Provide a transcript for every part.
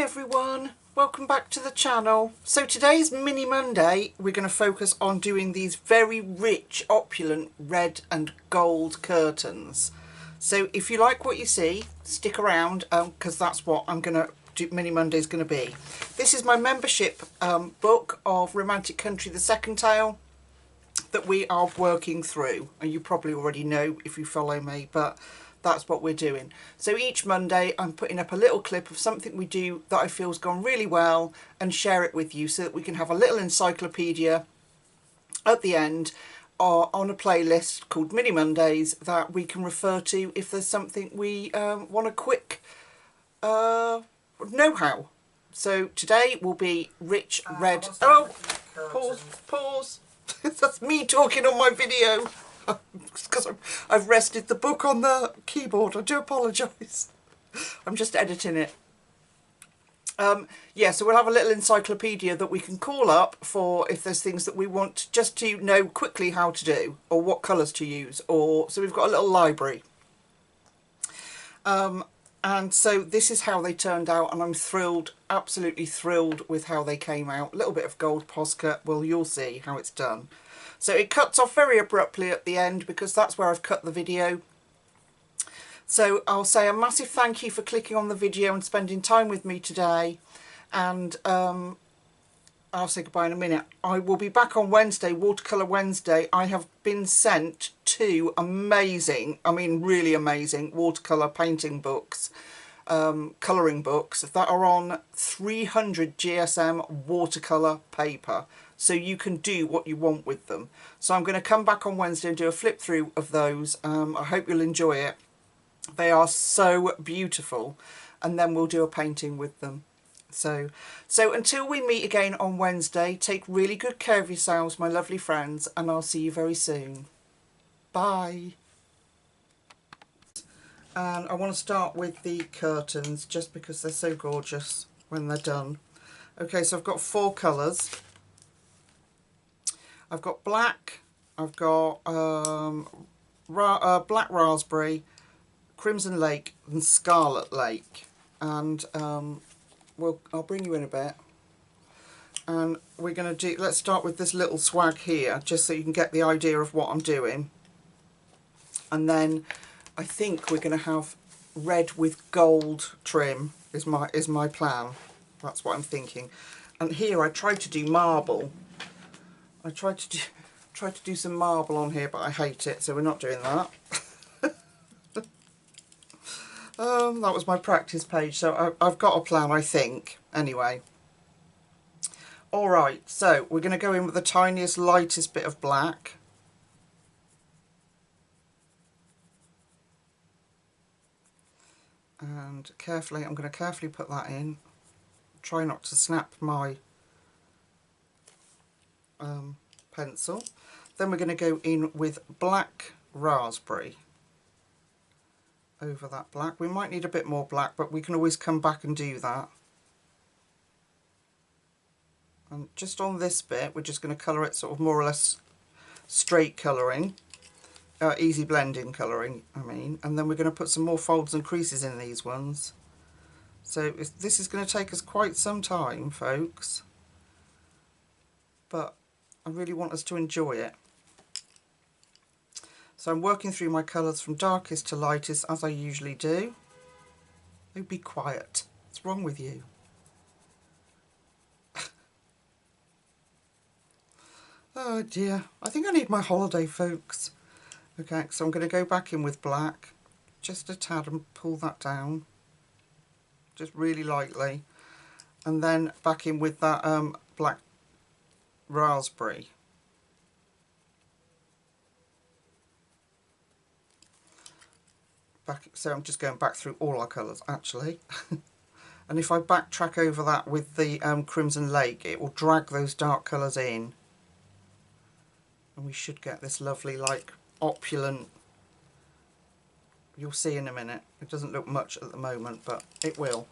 everyone, welcome back to the channel. So today's mini Monday we're going to focus on doing these very rich opulent red and gold curtains. So if you like what you see, stick around because that's what I'm going to do. Mini Monday is going to be. This is my membership book of Romantic Country, the second tale, that we are working through, and you probably already know if you follow me, but that's what we're doing. So each Monday I'm putting up a little clip of something we do that I feel has gone really well and share it with you so that we can have a little encyclopedia at the end or on a playlist called Mini Mondays that we can refer to if there's something we want a quick know-how. So today will be rich red. Oh, pause. That's me talking on my video. Because I've rested the book on the keyboard. I do apologise. I'm just editing it. Yeah, so we'll have a little encyclopedia that we can call up for if there's things that we want just to know quickly how to do or what colours to use. Or so we've got a little library. And so this is how they turned out, and I'm thrilled, absolutely thrilled with how they came out. A little bit of gold Posca. Well, you'll see how it's done. So it cuts off very abruptly at the end because that's where I've cut the video. So I'll say a massive thank you for clicking on the video and spending time with me today. And I'll say goodbye in a minute. I will be back on Wednesday, Watercolour Wednesday. I have been sent 2 amazing, I mean really amazing, watercolour painting books, colouring books that are on 300 GSM watercolour paper. So you can do what you want with them. So I'm going to come back on Wednesday and do a flip through of those. I hope you'll enjoy it. They are so beautiful. And then we'll do a painting with them. So until we meet again on Wednesday, take really good care of yourselves, my lovely friends, and I'll see you very soon. Bye. And I want to start with the curtains just because they're so gorgeous when they're done. Okay, so I've got 4 colours. I've got black, I've got black raspberry, crimson lake and scarlet lake, and I'll bring you in a bit. And we're going to do, let's start with this little swag here just so you can get the idea of what I'm doing. And then I think we're going to have red with gold trim is my plan. That's what I'm thinking. And here I tried to do marble. I tried to do some marble on here, but I hate it, so we're not doing that. That was my practice page, so I've got a plan, I think. Anyway. Alright, so we're going to go in with the tiniest, lightest bit of black. And carefully, I'm going to carefully put that in. Try not to snap my pencil. Then we're going to go in with black raspberry over that black. We might need a bit more black, but we can always come back and do that. And just on this bit we're just going to colour it sort of more or less straight colouring, easy blending colouring I mean, and then we're going to put some more folds and creases in these ones. So this is going to take us quite some time, folks, but I really want us to enjoy it. So I'm working through my colours from darkest to lightest as I usually do. Oh, be quiet. What's wrong with you? Oh dear. I think I need my holiday, folks. Okay, so I'm going to go back in with black. Just a tad and pull that down. Just really lightly. And then back in with that black raspberry. So I'm just going back through all our colours actually. And if I backtrack over that with the crimson lake, it will drag those dark colours in. And we should get this lovely, like, opulent, you'll see in a minute. It doesn't look much at the moment, but it will.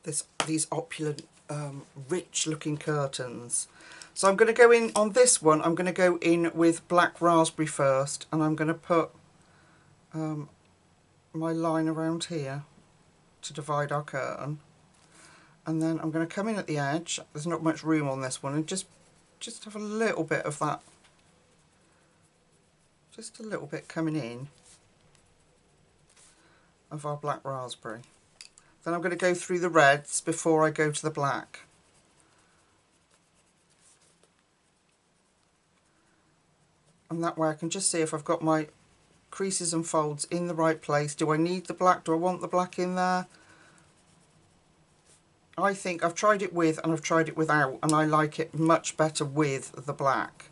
These opulent, rich looking curtains. So I'm going to go in on this one, I'm going to go in with black raspberry first, and I'm going to put my line around here to divide our curtain. And then I'm going to come in at the edge, there's not much room on this one, and just have a little bit of that, just a little bit coming in of our black raspberry. Then I'm going to go through the reds before I go to the black. And that way I can just see if I've got my creases and folds in the right place. Do I need the black? Do I want the black in there? I think I've tried it with and I've tried it without, and I like it much better with the black.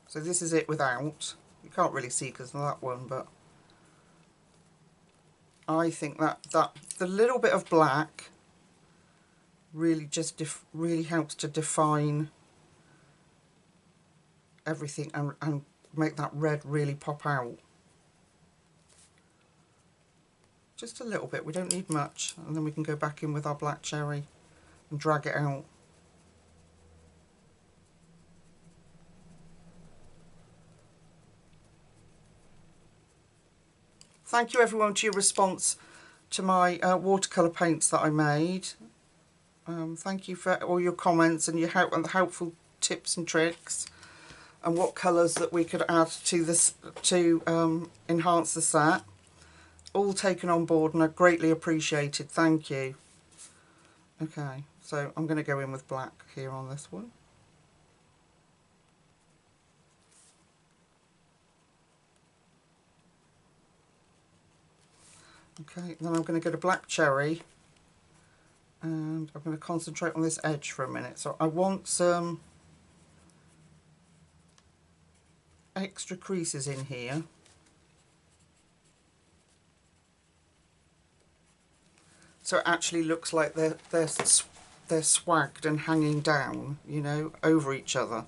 So this is it without. You can't really see because of that one, but I think that the little bit of black really just really helps to define everything and make that red really pop out. Just a little bit, we don't need much, and then we can go back in with our black cherry and drag it out. Thank you everyone to your response to my watercolour paints that I made. Thank you for all your comments and your helpful tips and tricks, and what colours that we could add to this to enhance the set. All taken on board and are greatly appreciated. Thank you. Okay, so I'm going to go in with black here on this one. Okay, then I'm going to get a black cherry and I'm going to concentrate on this edge for a minute. So I want some extra creases in here. So it actually looks like they're swagged and hanging down, you know, over each other.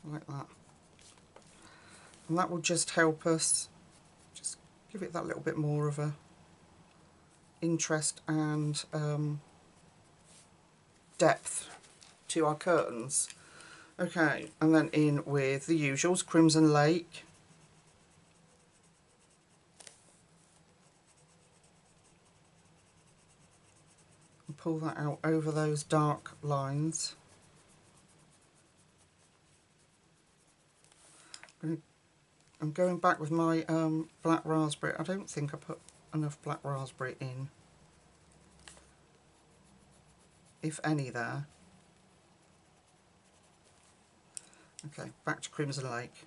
Like that. And that will just help us just give it that little bit more of a interest and depth to our curtains. Okay, and then in with the usuals, Crimson Lake. And pull that out over those dark lines. I'm going back with my black raspberry. I don't think I put enough black raspberry in, if any there. Okay, back to Crimson Lake.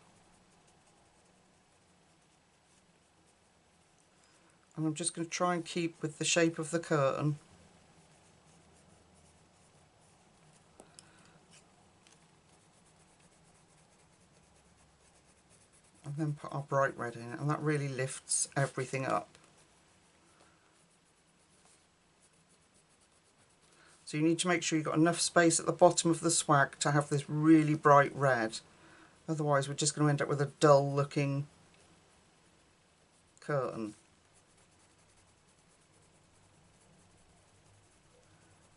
And I'm just going to try and keep with the shape of the curtain. And then put our bright red in it, and that really lifts everything up. So you need to make sure you've got enough space at the bottom of the swag to have this really bright red. Otherwise we're just going to end up with a dull looking curtain.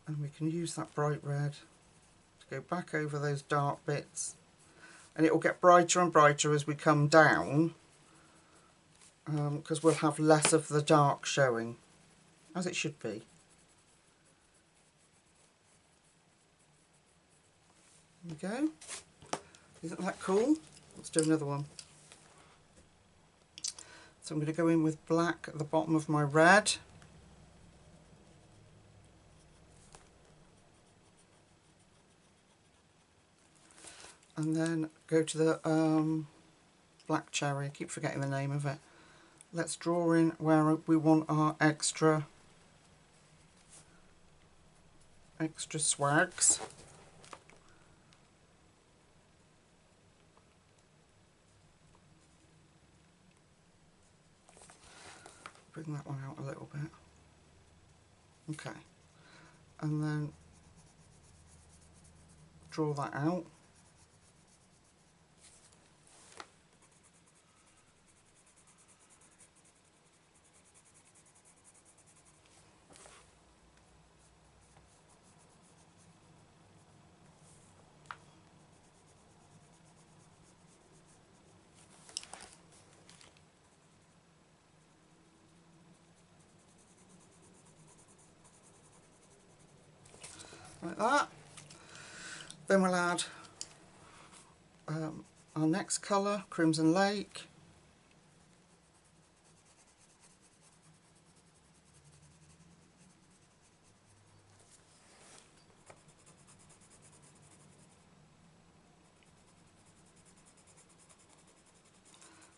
And we can use that bright red to go back over those dark bits. And it will get brighter and brighter as we come down, because we'll have less of the dark showing, as it should be. There we go. Isn't that cool? Let's do another one. So I'm going to go in with black at the bottom of my red. And then go to the black cherry. I keep forgetting the name of it. Let's draw in where we want our extra swags. Bring that one out a little bit. Okay. And then draw that out. like that. Then we'll add our next colour, Crimson Lake.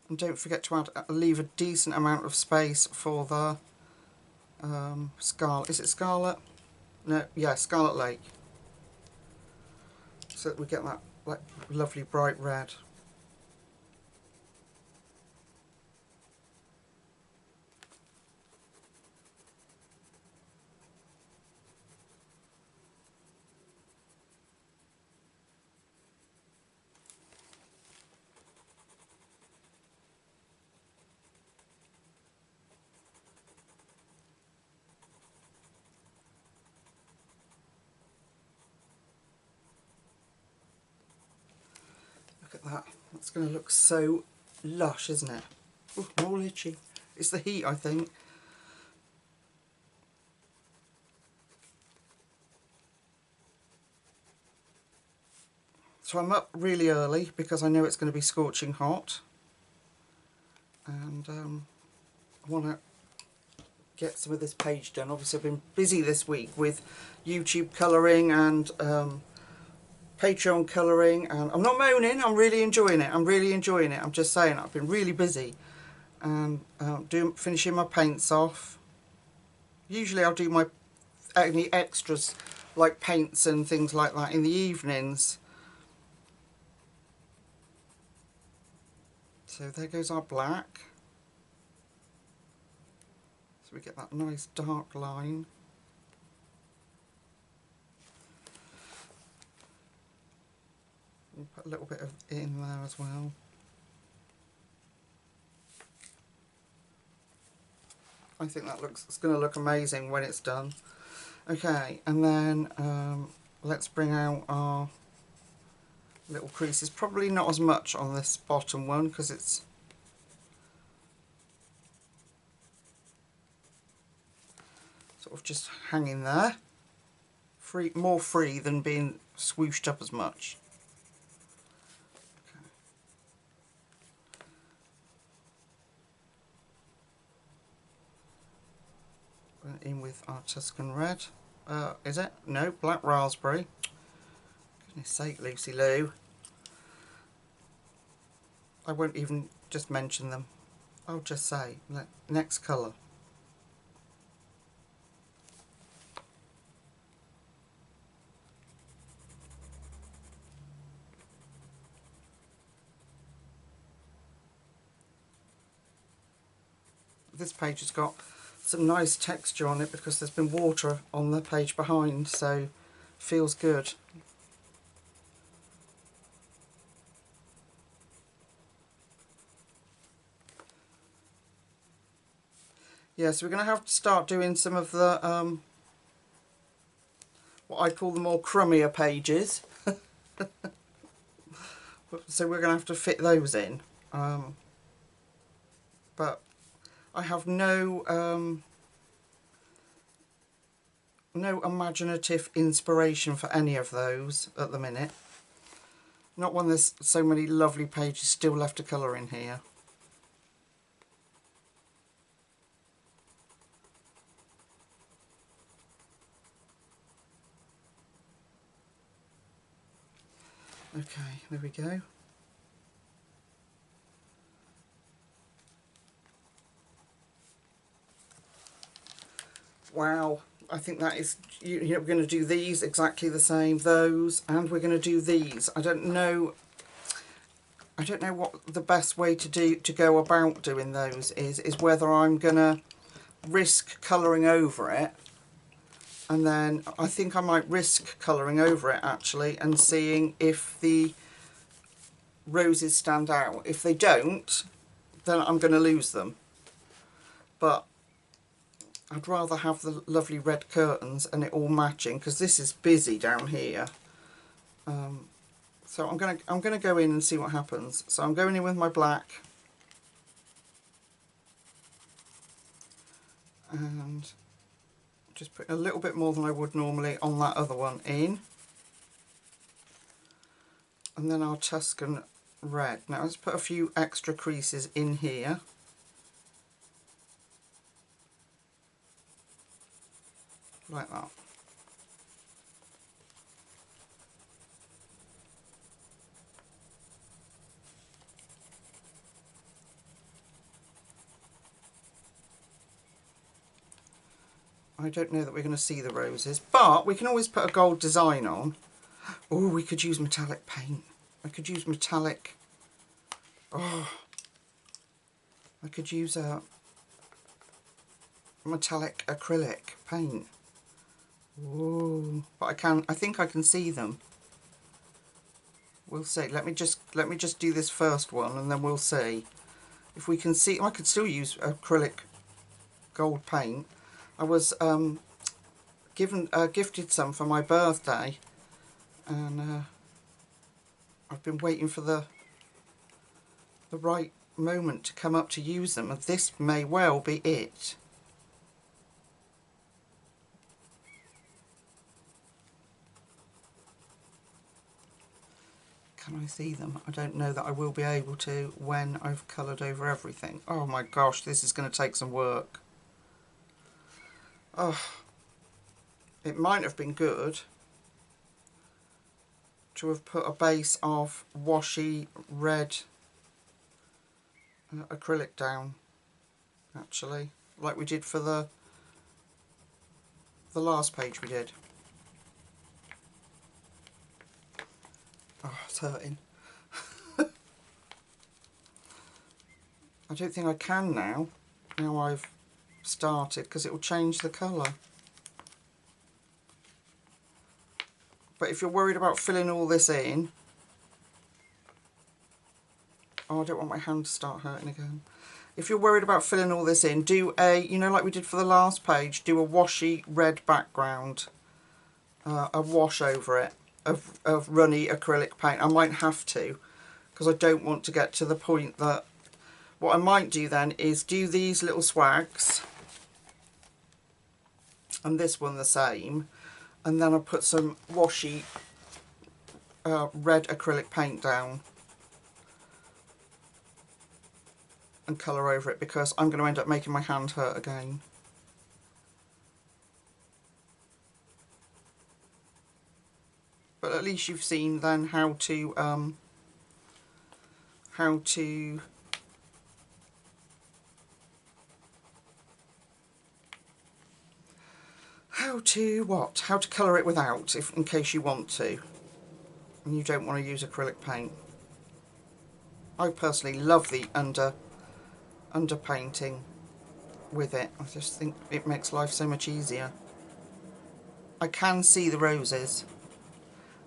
And don't forget to leave a decent amount of space for the Scarlet. Is it Scarlet? No, yeah, Scarlet Lake. So that we get that like lovely bright red. Look at that. That's going to look so lush, isn't it? Ooh, more itchy. It's the heat, I think. So I'm up really early because I know it's going to be scorching hot. And I want to get some of this page done. Obviously I've been busy this week with YouTube colouring and Patreon colouring, and I'm not moaning, I'm really enjoying it. I'm just saying, I've been really busy and finishing my paints off. Usually I'll do my any extras like paints and things like that in the evenings. So there goes our black. So we get that nice dark line. We'll put a little bit of it in there as well. I think that it's going to look amazing when it's done. Okay, and then let's bring out our little creases. Probably not as much on this bottom one because it's sort of just hanging there. More free than being swooshed up as much. In with our Tuscan Red. Is it? No, Black Raspberry. Goodness sake, Lucy Lou. I won't even just mention them. I'll just say, next colour. This page has got some nice texture on it because there's been water on the page behind, so feels good. Yeah, so we're going to have to start doing some of the what I call the more crummier pages. So we're going to have to fit those in. But I have no imaginative inspiration for any of those at the minute. Not when there's so many lovely pages still left to colour in here. Okay, there we go. Wow, I think that is, you know, we're going to do these exactly the same, those, and we're going to do these. I don't know what the best way to go about doing those is whether I'm going to risk colouring over it, and then I think I might risk colouring over it actually and seeing if the roses stand out. If they don't, then I'm going to lose them. But I'd rather have the lovely red curtains and it all matching, because this is busy down here. So I'm gonna go in and see what happens. So I'm going in with my black, and Just put a little bit more than I would normally on that other one in. And then our Tuscan red. Now let's put a few extra creases in here. Like that. I don't know that we're going to see the roses, but we can always put a gold design on. Oh, we could use metallic paint. I could use metallic. Oh, I could use a metallic acrylic paint. Oh, but I think I can see them. We'll see. Let me just do this first one, and then we'll see if we can see. I could still use acrylic gold paint. I was gifted some for my birthday, and I've been waiting for the right moment to come up to use them, and this may well be it. Can I see them? I don't know that I will be able to when I've coloured over everything. Oh my gosh, this is going to take some work. Oh, it might have been good to have put a base of washy red acrylic down, actually, like we did for the last page we did. Oh, it's hurting. I don't think I can now I've started, because it will change the colour. But if you're worried about filling all this in, oh, I don't want my hand to start hurting again. If you're worried about filling all this in, do a, you know, like we did for the last page, do a washy red background, a wash over it of runny acrylic paint. I might have to, because I don't want to get to the point that, what I might do then is do these little swags, and this one the same, and then I'll put some washy red acrylic paint down and colour over it, because I'm going to end up making my hand hurt again. But at least you've seen then how to colour it without, if in case you want to and you don't want to use acrylic paint. I personally love the underpainting with it. I just think it makes life so much easier. I can see the roses.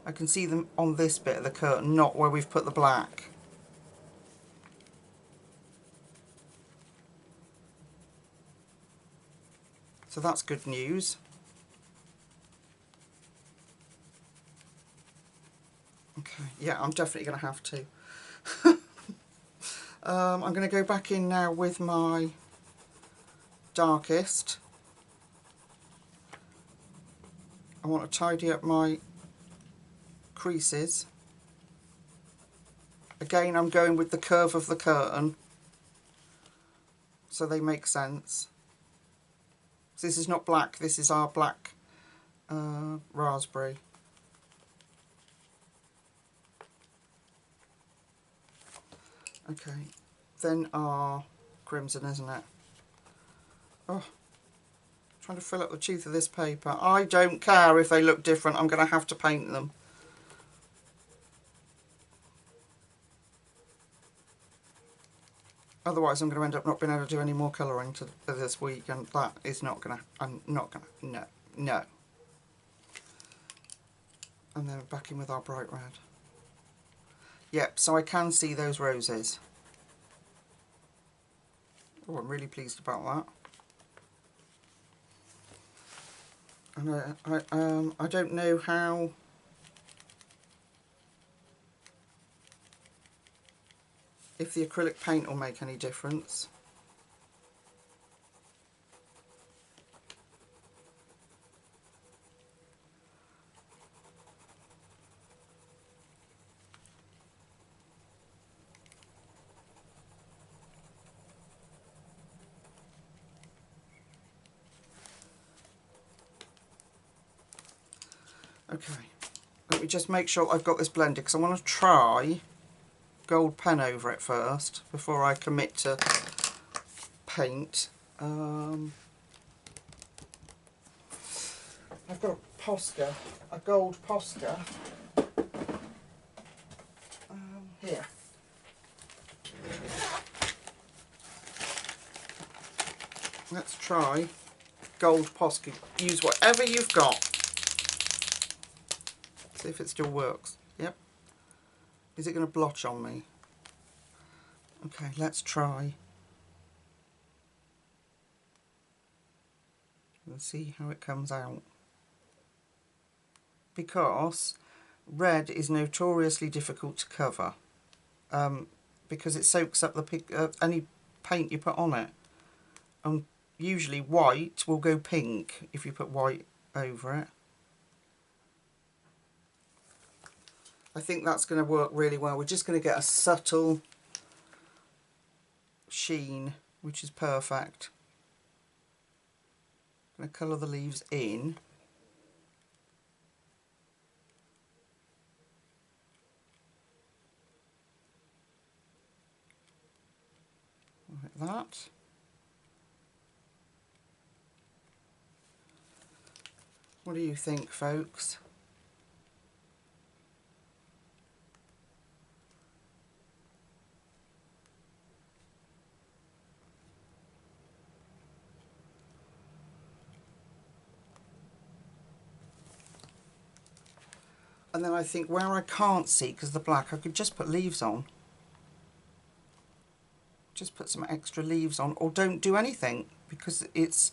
I can see them on this bit of the curtain, not where we've put the black. So that's good news. Okay, yeah, I'm definitely going to have to. I'm going to go back in now with my darkest. I want to tidy up my creases. Again, I'm going with the curve of the curtain, so they make sense. So this is not black, this is our black raspberry. Okay, then our crimson, isn't it? Oh, trying to fill up the tooth of this paper. I don't care if they look different, I'm going to have to paint them. Otherwise I'm going to end up not being able to do any more colouring to this week, and that is not going to, I'm not going to, no. And then back in with our bright red. Yep, so I can see those roses. Oh, I'm really pleased about that. And I don't know how if the acrylic paint will make any difference. Okay, let me just make sure I've got this blended because I want to try gold pen over it first before I commit to paint. I've got a Posca, a gold Posca here. Let's try gold Posca. Use whatever you've got. See if it still works. Yep. Is it going to blotch on me? Okay, let's try. We'll see how it comes out. Because red is notoriously difficult to cover. Because it soaks up the any paint you put on it. And usually white will go pink if you put white over it. I think that's going to work really well. We're just going to get a subtle sheen, which is perfect. I'm going to colour the leaves in. Like that. What do you think, folks? And then I think where I can't see because of the black, I could just put leaves on. Just put some extra leaves on, or don't do anything because it's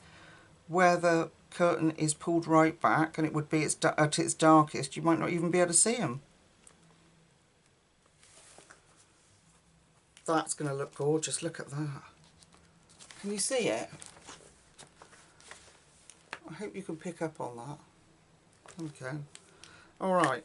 where the curtain is pulled right back and it would be at its darkest. You might not even be able to see them. That's going to look gorgeous. Look at that. Can you see it? I hope you can pick up on that. Okay. Alright.